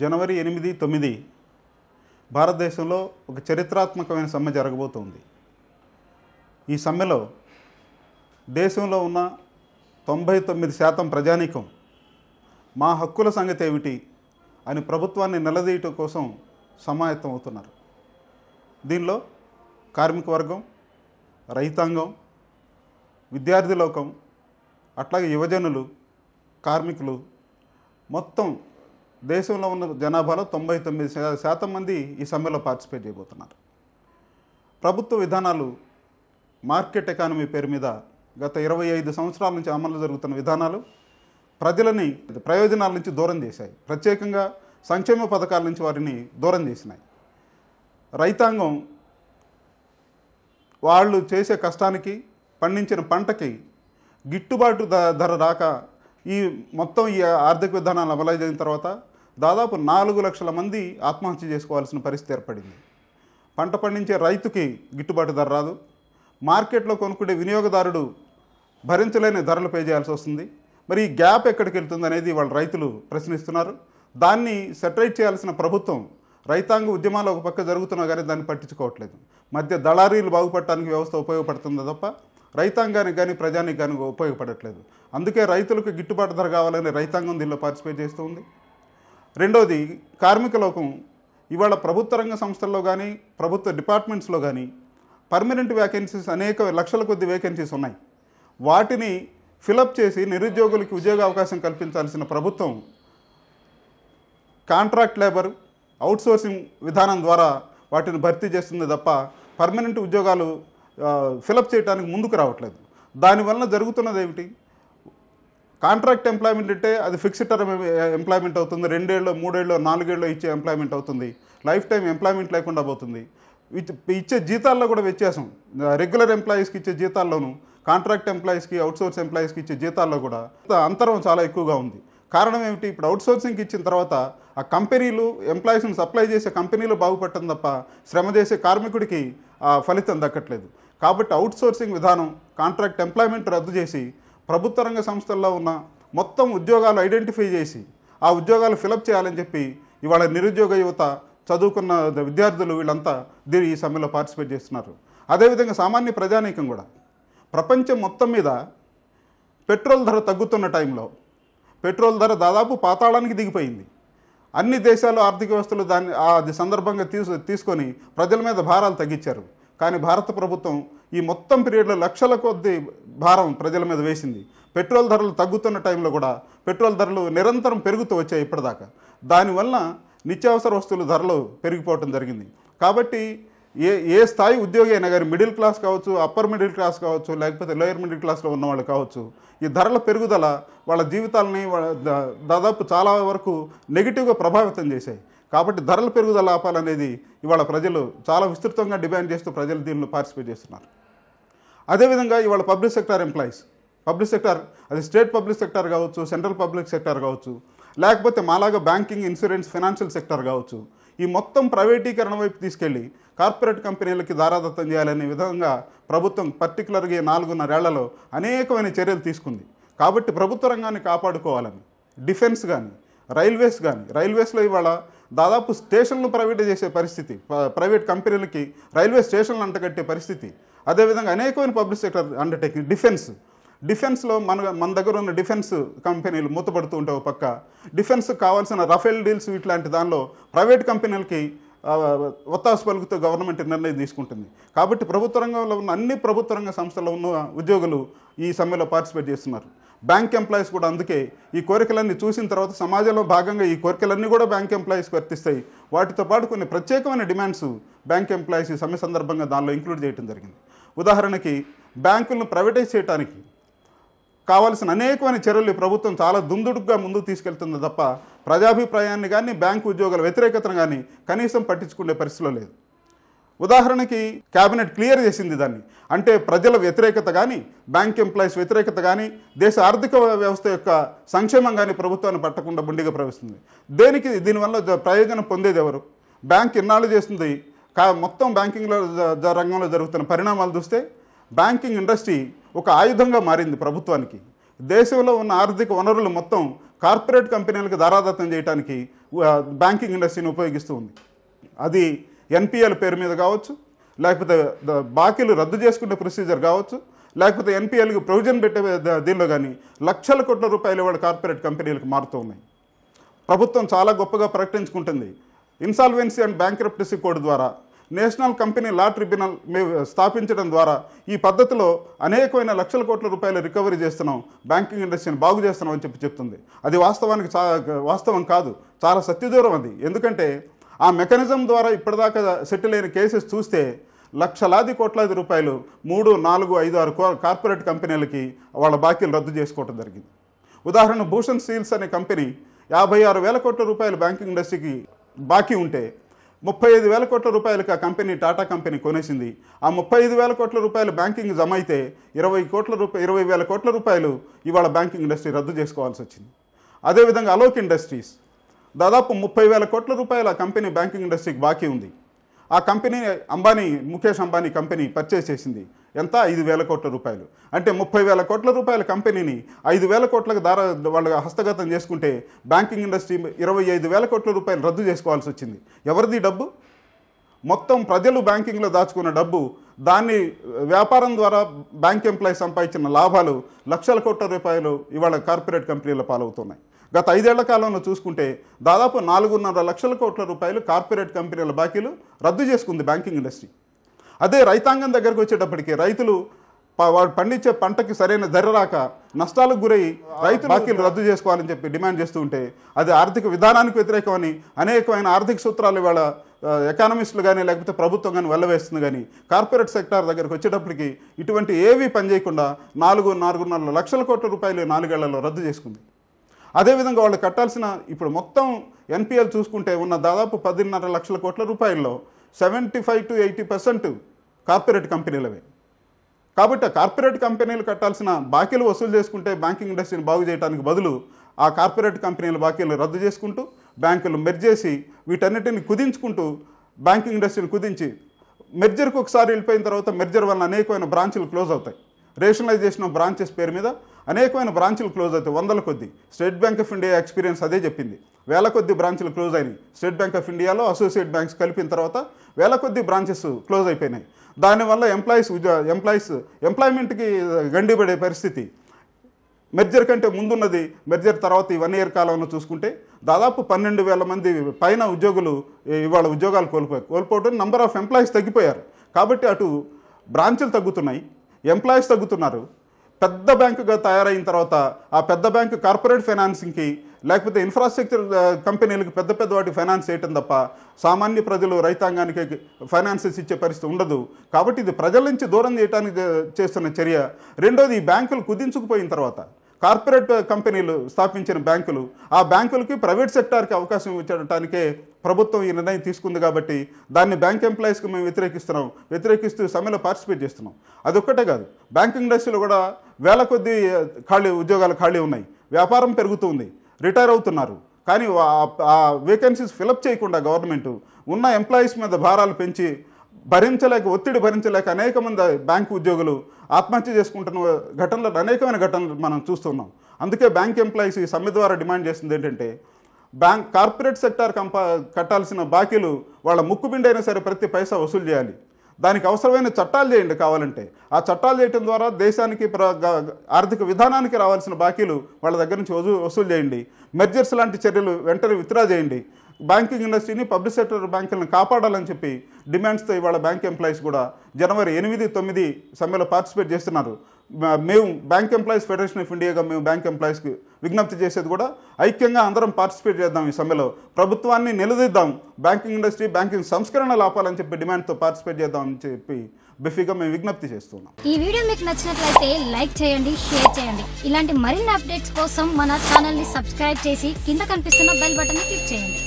జనవరి 8, 9 భారతదేశంలో ఒక చరిత్రాత్మకమైన సమ్మె జరగబోతోంది. ఈ సమ్మెలో దేశంలో ఉన్న 99% ప్రజానీకం మా హక్కుల సంగతి ఏమిటి అని ప్రభుత్వాన్ని నిలదీయటం కోసం సమాయత్తం అవుతున్నారు. దీనిలో కార్మిక వర్గం, రైతాంగం, విద్యార్థి లోకం, అట్లాగే యువజనులు, కార్మికులు, మొత్తం దేశంలో ఉన్న జనాభాలో 99% మంది ఈ సమ్మెలో పార్టిసిపేట్ చేయబోతున్నారు. ప్రభుత్వ విధానాలు మార్కెట్ ఎకానమీ పేరు మీద గత 25 సంవత్సరాల నుంచి అమలు జరుగుతున్న విధానాలు ప్రజలని ప్రయోజనాల నుంచి దూరం చేశాయి. ప్రత్యేకంగా సంక్షేమ పథకాల నుంచి వారిని దూరం చేసినాయి. రైతాంగం వాళ్ళు చేసే కష్టానికి, పండించిన పంటకి గిట్టుబాటు ధర రాక ఈ ఆర్థిక విధానాలు అమలైన తర్వాత దాదాపు 4 లక్షల మంది ఆత్మహత్య చేసుకోవాల్సిన పరిస్థితి ఏర్పడింది. పంట పండించే రైతుకి గిట్టుబాటు ధర రాదు. మార్కెట్లో కొనుక్కునే వినియోగదారుడు భరించలేని ధరలు పే చేయాల్సి వస్తుంది. మరి ఈ గ్యాప్ ఎక్కడికి వెళ్తుంది అనేది వాళ్ళ రైతులు ప్రశ్నిస్తున్నారు. దాన్ని సెటరేట్ చేయాల్సిన ప్రభుత్వం రైతాంగ ఉద్యమాలు ఒక పక్క జరుగుతున్నా కానీ దాన్ని పట్టించుకోవట్లేదు. మధ్య దళారీలు బాగుపడటానికి వ్యవస్థ ఉపయోగపడుతుందో తప్ప రైతాంగానికి కానీ ప్రజానికి కానీ ఉపయోగపడట్లేదు. అందుకే రైతులకు గిట్టుబాటు ధర కావాలని రైతాంగం దీనిలో పార్టిసిపేట్ చేస్తుంది. రెండోది, కార్మిక లోకం ఇవాళ ప్రభుత్వ రంగ సంస్థల్లో కానీ ప్రభుత్వ డిపార్ట్మెంట్స్లో కానీ పర్మనెంట్ వ్యాకెన్సీస్ అనేక లక్షల కొద్ది వేకెన్సీస్ ఉన్నాయి. వాటిని ఫిలప్ చేసి నిరుద్యోగులకి ఉద్యోగ అవకాశం కల్పించాల్సిన ప్రభుత్వం కాంట్రాక్ట్ లేబర్, అవుట్సోర్సింగ్ విధానం ద్వారా వాటిని భర్తీ చేస్తుంది తప్ప పర్మనెంట్ ఉద్యోగాలు ఫిలప్ చేయడానికి ముందుకు రావట్లేదు. దానివల్ల జరుగుతున్నది ఏమిటి? కాంట్రాక్ట్ ఎంప్లాయ్మెంట్ అంటే అది ఫిక్స్డ్ టర్మ్ ఎంప్లాయ్మెంట్ అవుతుంది. 2 ఏళ్ళు, 3 ఏళ్ళు, 4 ఏళ్ళు ఇచ్చే ఎంప్లాయ్మెంట్ అవుతుంది. లైఫ్ టైం ఎంప్లాయ్మెంట్ లేకుండా పోతుంది. ఇచ్చే జీతాల్లో కూడా వ్యత్యాసం. రెగ్యులర్ ఎంప్లాయీస్కి ఇచ్చే జీతాల్లోనూ కాంట్రాక్ట్ ఎంప్లాయీస్కి, అవుట్సోర్స్ ఎంప్లాయీస్కి ఇచ్చే జీతాల్లో కూడా అంతరం చాలా ఎక్కువగా ఉంది. కారణం ఏమిటి? ఇప్పుడు అవుట్సోర్సింగ్కి ఇచ్చిన తర్వాత ఆ కంపెనీలు, ఎంప్లాయీస్ని సప్లై చేసే కంపెనీలు బాగుపడటం తప్ప శ్రమ చేసే కార్మికుడికి ఆ ఫలితం దక్కట్లేదు. కాబట్టి అవుట్సోర్సింగ్ విధానం, కాంట్రాక్ట్ ఎంప్లాయ్మెంట్ రద్దు చేసి ప్రభుత్వ రంగ సంస్థల్లో ఉన్న మొత్తం ఉద్యోగాలు ఐడెంటిఫై చేసి ఆ ఉద్యోగాలు ఫిలప్ చేయాలని చెప్పి ఇవాళ నిరుద్యోగ యువత, చదువుకున్న విద్యార్థులు వీళ్ళంతా ఈ సమ్మెలో పార్టిసిపేట్ చేస్తున్నారు. అదేవిధంగా సామాన్య ప్రజానీకం కూడా ప్రపంచం మొత్తం మీద పెట్రోల్ ధర తగ్గుతున్న టైంలో పెట్రోల్ ధర దాదాపు పాతాళానికి దిగిపోయింది. అన్ని దేశాలు ఆర్థిక వ్యవస్థలు అది సందర్భంగా తీసుకొని ప్రజల మీద భారాలు తగ్గించారు. కానీ భారత ప్రభుత్వం ఈ మొత్తం పీరియడ్లో లక్షల కొద్ది భారం ప్రజల మీద వేసింది. పెట్రోల్ ధరలు తగ్గుతున్న టైంలో కూడా పెట్రోల్ ధరలు నిరంతరం పెరుగుతూ వచ్చాయి ఇప్పటిదాకా. దానివల్ల నిత్యావసర వస్తువుల ధరలు పెరిగిపోవటం జరిగింది. కాబట్టి ఏ స్థాయి ఉద్యోగి అయినా కానీ, మిడిల్ క్లాస్ కావచ్చు, అప్పర్ మిడిల్ క్లాస్ కావచ్చు, లేకపోతే లోయర్ మిడిల్ క్లాస్లో ఉన్నవాళ్ళు కావచ్చు, ఈ ధరల పెరుగుదల వాళ్ళ జీవితాలని దాదాపు చాలా వరకు నెగిటివ్గా ప్రభావితం చేశాయి. కాబట్టి ధరల పెరుగుదల ఆపాలనేది ఇవాళ ప్రజలు చాలా విస్తృతంగా డిమాండ్ చేస్తూ ప్రజలు దీనిలో పార్టిసిపేట్ చేస్తున్నారు. అదేవిధంగా ఇవాళ public sector employees, public sector అది స్టేట్ పబ్లిక్ సెక్టార్ కావచ్చు, సెంట్రల్ పబ్లిక్ సెక్టార్ కావచ్చు, లేకపోతే మాలాగా బ్యాంకింగ్, ఇన్సూరెన్స్, ఫైనాన్షియల్ సెక్టార్ కావచ్చు, ఈ మొత్తం ప్రైవేటీకరణ వైపు తీసుకెళ్ళి కార్పొరేట్ కంపెనీలకి దారాదత్తం చేయాలనే విధంగా ప్రభుత్వం పర్టికులర్గా 4.5 ఏళ్లలో అనేకమైన చర్యలు తీసుకుంది. కాబట్టి ప్రభుత్వ రంగాన్ని కాపాడుకోవాలని డిఫెన్స్ కానీ, రైల్వేస్ కానీ, రైల్వేస్లో ఇవాళ దాదాపు స్టేషన్లు ప్రైవేట్ చేసే పరిస్థితి, ప్రైవేట్ కంపెనీలకి రైల్వే స్టేషన్లు అంటగట్టే పరిస్థితి. అదేవిధంగా అనేకమైన పబ్లిక్ సెక్టర్ అండర్టేకింగ్. డిఫెన్స్లో మన దగ్గర ఉన్న డిఫెన్స్ కంపెనీలు మూతపడుతూ ఉంటే ఒక పక్క, డిఫెన్స్ కావాల్సిన రఫేల్ డీల్స్ ఇట్లాంటి దానిలో ప్రైవేట్ కంపెనీలకి ఒత్తాసు పలుకుతూ గవర్నమెంట్ నిర్ణయం తీసుకుంటుంది. కాబట్టి ప్రభుత్వ రంగంలో ఉన్న అన్ని ప్రభుత్వ రంగ సంస్థల్లో ఉన్న ఉద్యోగులు ఈ సమ్మెలో పార్టిసిపేట్ చేస్తున్నారు. బ్యాంక్ ఎంప్లాయీస్ కూడా అందుకే ఈ కోరికలన్నీ చూసిన తర్వాత సమాజంలో భాగంగా ఈ కోరికలన్నీ కూడా బ్యాంక్ ఎంప్లాయీస్కి వర్తిస్తాయి. వాటితో పాటు కొన్ని ప్రత్యేకమైన డిమాండ్స్ బ్యాంక్ ఎంప్లాయీస్ ఈ సమ్మె సందర్భంగా దానిలో ఇంక్లూడ్ చేయడం జరిగింది. ఉదాహరణకి బ్యాంకులను ప్రైవేటైజ్ చేయడానికి కావాల్సిన అనేకమైన చర్యలు ప్రభుత్వం చాలా దుందుడుగ్గా ముందుకు తీసుకెళ్తుంది తప్ప ప్రజాభిప్రాయాన్ని కానీ, బ్యాంకు ఉద్యోగుల వ్యతిరేకతను కానీ కనీసం పట్టించుకునే పరిస్థితిలో లేదు. ఉదాహరణకి క్యాబినెట్ క్లియర్ చేసింది దాన్ని. అంటే ప్రజల వ్యతిరేకత కానీ, బ్యాంక్ ఎంప్లాయీస్ వ్యతిరేకత కానీ, దేశ ఆర్థిక వ్యవస్థ యొక్క సంక్షేమం కానీ ప్రభుత్వాన్ని పట్టకుండా బుండిగా ప్రవేశిస్తుంది. దీనివల్ల ప్రయోజనం పొందేది ఎవరు? బ్యాంక్ ఇన్నాళ్ళు చేస్తుంది. మొత్తం బ్యాంకింగ్లో రంగంలో జరుగుతున్న పరిణామాలు చూస్తే బ్యాంకింగ్ ఇండస్ట్రీ ఒక ఆయుధంగా మారింది ప్రభుత్వానికి. దేశంలో ఉన్న ఆర్థిక వనరులు మొత్తం కార్పొరేట్ కంపెనీలకు దారాదత్తం చేయడానికి బ్యాంకింగ్ ఇండస్ట్రీని ఉపయోగిస్తూ ఉంది. అది ఎన్పిఎల్ పేరు మీద కావచ్చు, లేకపోతే బాకీలు రద్దు చేసుకునే ప్రొసీజర్ కావచ్చు, లేకపోతే ఎన్పిఎల్కి ప్రొవిజన్ పెట్టే దీనిలో కానీ లక్షల కోట్ల రూపాయలు వాళ్ళ కార్పొరేట్ కంపెనీలకు మారుతూ ఉన్నాయి. ప్రభుత్వం చాలా గొప్పగా ప్రకటించుకుంటుంది. ఇన్సాల్వెన్సీ అండ్ బ్యాంక్రప్టసీ కోడ్ ద్వారా నేషనల్ కంపెనీ లా ట్రిబ్యునల్ స్థాపించడం ద్వారా ఈ పద్ధతిలో అనేకమైన లక్షల కోట్ల రూపాయలు రికవరీ చేస్తున్నాం, బ్యాంకింగ్ ఇండస్ట్రీని బాగు చేస్తున్నాం అని చెప్తుంది. అది వాస్తవానికి వాస్తవం కాదు, చాలా సత్యదూరం అది. ఎందుకంటే ఆ మెకానిజం ద్వారా ఇప్పటిదాకా సెటిల్ అయిన కేసెస్ చూస్తే లక్షలాది కోట్లాది రూపాయలు 3, 4, 5, 6 కార్పొరేట్ కంపెనీలకి వాళ్ళ బాకీలు రద్దు చేసుకోవడం జరిగింది. ఉదాహరణ భూషణ్ స్టీల్స్ అనే కంపెనీ 56,000 కోట్ల రూపాయలు బ్యాంకింగ్ ఇండస్ట్రీకి బాకీ ఉంటే 35,000 కోట్ల రూపాయలకి ఆ కంపెనీ టాటా కంపెనీ కొనేసింది. ఆ 35,000 కోట్ల రూపాయలు బ్యాంకింగ్ జమ అయితే 20,000 కోట్ల రూపాయలు ఇవాళ బ్యాంకింగ్ ఇండస్ట్రీ రద్దు చేసుకోవాల్సి వచ్చింది. అదేవిధంగా అలోక్ ఇండస్ట్రీస్ దాదాపు 30,000 కోట్ల రూపాయల ఆ కంపెనీ బ్యాంకింగ్ ఇండస్ట్రీకి బాకీ ఉంది. ఆ company Mukesh Ambani company purchase చేసింది. ఎంత? 5,000 కోట్ల రూపాయలు. అంటే 30,000 కోట్ల రూపాయల కంపెనీని 5,000 కోట్లకు వాళ్ళు హస్తగతం చేసుకుంటే బ్యాంకింగ్ ఇండస్ట్రీ 25,000 కోట్ల రూపాయలు రద్దు చేసుకోవాల్సి వచ్చింది. ఎవరిది డబ్బు? మొత్తం ప్రజలు బ్యాంకింగ్లో దాచుకున్న డబ్బు, దాన్ని వ్యాపారం ద్వారా బ్యాంక్ ఎంప్లాయీ సంపాదించిన లాభాలు లక్షల కోట్ల రూపాయలు ఇవాళ కార్పొరేట్ కంపెనీల పాలవుతున్నాయి. గత 5 ఏళ్ల కాలంలో చూసుకుంటే దాదాపు 4.5 లక్షల కోట్ల రూపాయలు కార్పొరేట్ కంపెనీల బాకీలు రద్దు చేసుకుంది బ్యాంకింగ్ ఇండస్ట్రీ. అదే రైతాంగం దగ్గరకు వచ్చేటప్పటికి రైతులు వాడు పండించే పంటకి సరైన ధర రాక నష్టాలకు గురై రైతు బాకీలు రద్దు చేసుకోవాలని చెప్పి డిమాండ్ చేస్తూ ఉంటే అది ఆర్థిక విధానానికి వ్యతిరేకమని అనేకమైన ఆర్థిక సూత్రాలు ఇవాళ ఎకానమిస్టులు కానీ లేకపోతే ప్రభుత్వం కానీ వెళ్ళవేస్తుంది. కానీ కార్పొరేట్ సెక్టార్ దగ్గరకు వచ్చేటప్పటికి ఇటువంటి ఏవీ పనిచేయకుండా 4.5 లక్షల కోట్ల రూపాయలు 4 ఏళ్లలో రద్దు చేసుకుంది. అదేవిధంగా వాళ్ళు కట్టాల్సిన ఇప్పుడు మొత్తం ఎన్పిఎల్ చూసుకుంటే ఉన్న దాదాపు 10.5 లక్షల కోట్ల రూపాయల్లో 75 to 80% కార్పొరేట్ కంపెనీలవే. కాబట్టి కార్పొరేట్ కంపెనీలు కట్టాల్సిన బాకీలు వసూలు చేసుకుంటే బ్యాంకింగ్ ఇండస్ట్రీని బాగు చేయడానికి బదులు ఆ కార్పొరేట్ కంపెనీల బాకీలు రద్దు చేసుకుంటూ బ్యాంకులు మెర్జ్ చేసి వీటన్నిటిని కుదించుకుంటూ బ్యాంకింగ్ ఇండస్ట్రీని కుదించి మెర్జర్కి ఒకసారి వెళ్ళిపోయిన తర్వాత మెర్జర్ వల్ల అనేకమైన బ్రాంచులు క్లోజ్ అవుతాయి. రేషనలైజేషన్ ఆఫ్ బ్రాంచెస్ పేరు మీద అనేకమైన బ్రాంచులు క్లోజ్ అవుతాయి, 100ల కొద్ది. State bank of India experience అదే చెప్పింది. 1000 కొద్ది బ్రాంచులు క్లోజ్ అయినాయి. స్టేట్ బ్యాంక్ ఆఫ్ ఇండియాలో అసోసియేట్ బ్యాంక్స్ కలిపిన తర్వాత 1000 కొద్ది బ్రాంచెస్ క్లోజ్ అయిపోయినాయి. దానివల్ల ఎంప్లాయ్మెంట్కి గండిపడే పరిస్థితి. మెర్జర్ కంటే ముందున్నది, మెర్జర్ తర్వాత ఈ 1 ఇయర్ కాలంలో చూసుకుంటే దాదాపు 12,000 మంది పైన ఉద్యోగులు ఇవాళ ఉద్యోగాలు కోల్పోవడం, నంబర్ ఆఫ్ ఎంప్లాయీస్ తగ్గిపోయారు. కాబట్టి అటు బ్రాంచులు తగ్గుతున్నాయి, ఎంప్లాయీస్ తగ్గుతున్నారు. పెద్ద బ్యాంకుగా తయారైన తర్వాత ఆ పెద్ద బ్యాంకు కార్పొరేట్ ఫైనాన్సింగ్కి లేకపోతే ఇన్ఫ్రాస్ట్రక్చర్ కంపెనీలకు పెద్ద వాటి ఫైనాన్స్ చేయటం తప్ప సామాన్య ప్రజలు రైతాంగానికి ఫైనాన్సెస్ ఇచ్చే పరిస్థితి ఉండదు. కాబట్టి ఇది ప్రజల నుంచి దూరం చేయడానికి చేస్తున్న చర్య. రెండోది, ఈ బ్యాంకులు కుదించుకుపోయిన తర్వాత కార్పొరేట్ కంపెనీలు స్థాపించిన బ్యాంకులు, ఆ బ్యాంకులకి ప్రైవేట్ సెక్టార్కి అవకాశం ఇచ్చడానికే ప్రభుత్వం ఈ నిర్ణయం తీసుకుంది. కాబట్టి దాన్ని బ్యాంక్ ఎంప్లాయీస్కి మేము వ్యతిరేకిస్తూ సమ్మెలో పార్టిసిపేట్ చేస్తున్నాం. అదొక్కటే కాదు, బ్యాంకింగ్ ఇండస్ట్రీలో కూడా 1000 కొద్ది ఉద్యోగాలు ఖాళీ ఉన్నాయి. వ్యాపారం పెరుగుతుంది, రిటైర్ అవుతున్నారు. కానీ ఆ వేకెన్సీస్ ఫిలప్ చేయకుండా గవర్నమెంట్ ఉన్న ఎంప్లాయీస్ మీద భారాలు పెంచి ఒత్తిడి భరించలేక అనేక మంది బ్యాంకు ఉద్యోగులు ఆత్మహత్య చేసుకుంటున్న అనేకమైన ఘటనలు మనం చూస్తున్నాం. అందుకే బ్యాంక్ ఎంప్లాయీస్ ఈ సమ్మె ద్వారా డిమాండ్ చేస్తుంది ఏంటంటే, కార్పొరేట్ సెక్టార్ కట్టాల్సిన బాకీలు వాళ్ళ ముక్కుబిండైనా సరే ప్రతి పైసా వసూలు చేయాలి. దానికి అవసరమైన చట్టాలు చేయండి కావాలంటే. ఆ చట్టాలు చేయడం ద్వారా దేశానికి ఆర్థిక విధానానికి రావాల్సిన బాకీలు వాళ్ళ దగ్గర నుంచి వసూలు చేయండి. మెర్జర్స్ లాంటి చర్యలు వెంటనే విత్డ్రా చేయండి. బ్యాంకింగ్ ఇండస్ట్రీని, పబ్లిక్ సెక్టర్ బ్యాంకులను కాపాడాలని చెప్పి డిమాండ్స్తో ఇవాళ బ్యాంక్ ఎంప్లాయీస్ కూడా జనవరి 8, 9 సమ్మెలో పార్టిసిపేట్ చేస్తున్నారు. మేము బ్యాంక్ ఎంప్లాయీస్ ఫెడరేషన్ ఆఫ్ ఇండియాగా మేము బ్యాంక్ ఎంప్లాయీస్కి విజ్ఞప్తి చేసేది కూడా ఐక్యంగా అందరం పార్టిసిపేట్ చేద్దాం. ఈ సమ్మెలో ప్రభుత్వాన్ని నిలదీద్దాం, బ్యాంకింగ్ ఇండస్ట్రీ బ్యాంకింగ్ సంస్కరణలు ఆపాలని చెప్పి డిమాండ్తో పార్టిసిపేట్ చేద్దామని చెప్పి బెఫీగా మేము విజ్ఞప్తి చేస్తున్నాం. ఈ వీడియో మీకు నచ్చినట్లయితే లైక్ చేయండి, షేర్ చేయండి. ఇలాంటి మరిన్ని అప్డేట్స్ కోసం మన ఛానల్ని సబ్స్క్రైబ్ చేసి కింద కనిపిస్తున్న బెల్ బటన్ని క్లిక్ చేయండి.